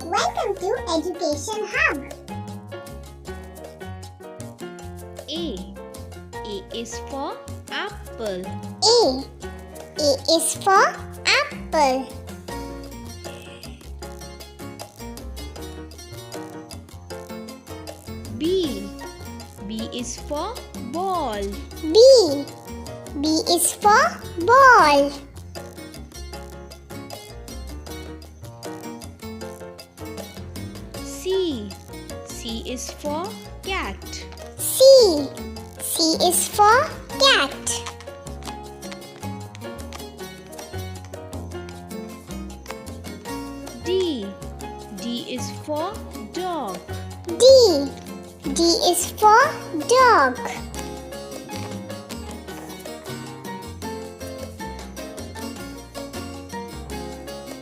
Welcome to Education Hub. A is for apple. A is for apple. B is for ball. B is for ball. C is for cat. C is for cat. D is for dog. D is for dog.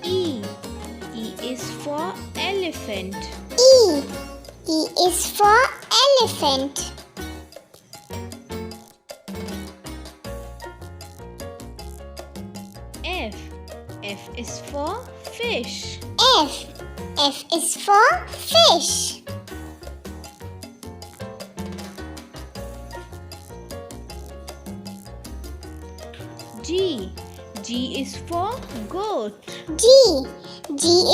E is for elephant. E is for elephant. F is for fish. F is for fish. G is for goat. G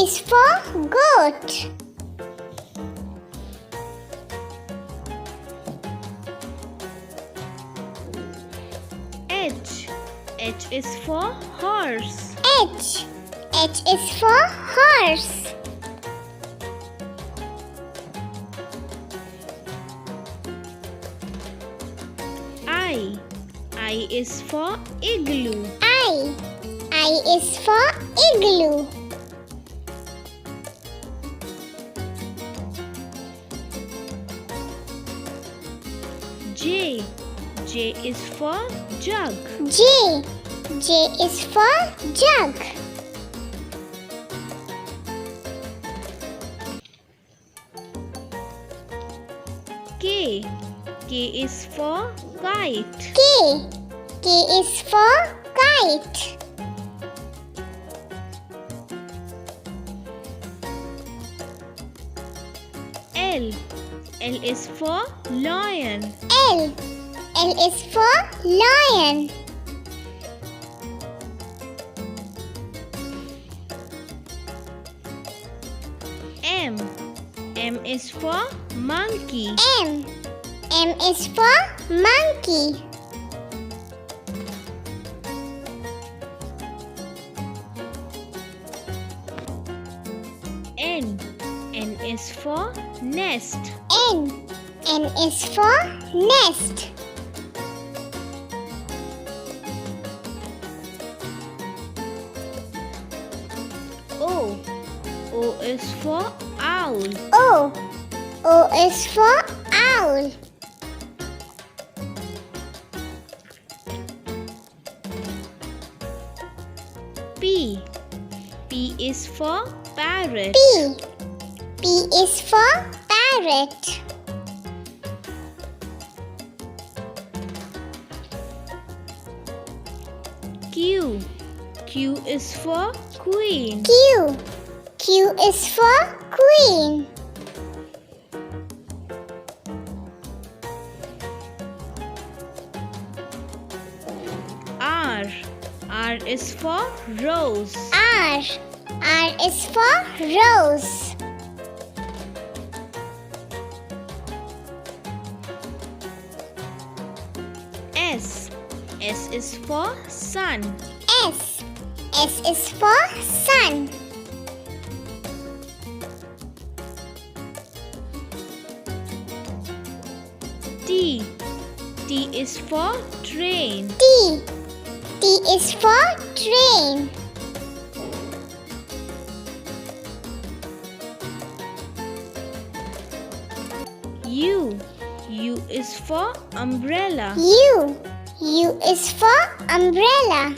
is for goat. H is for horse. H is for horse. I is for igloo. I is for igloo. J is for jug. J is for jug. K is for kite. K is for kite. L is for lion. L is for lion. M is for monkey. M is for monkey. N is for nest. N is for nest. O is for owl. O is for owl. P is for parrot. P is for parrot. Q is for queen. Q is for queen. R is for rose. R is for rose. S is for sun. S is for sun. T is for train. T is for train. U is for umbrella. U is for umbrella.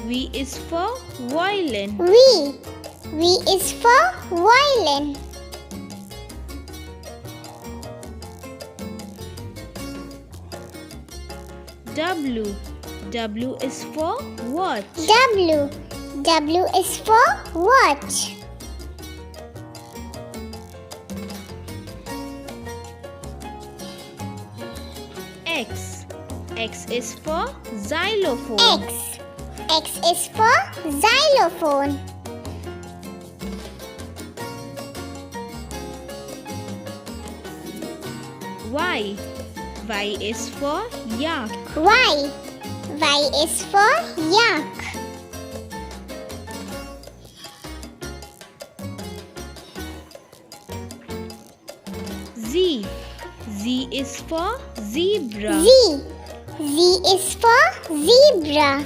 V is for violin. V is for violin. W. W is for watch. W. W is for watch. X. X is for xylophone. X. X is for xylophone. Y. Y is for yak. Y. Y is for yak. Z. Z is for zebra. Z. Z is for zebra.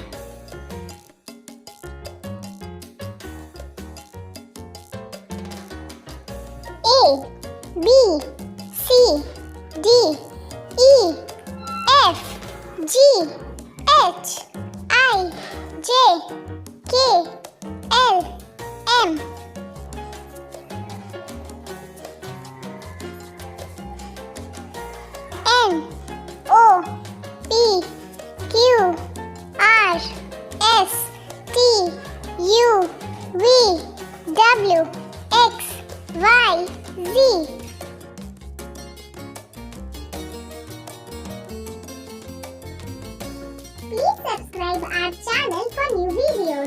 A, B, C, D, E, F, G, H, I, J, K, L, M, N,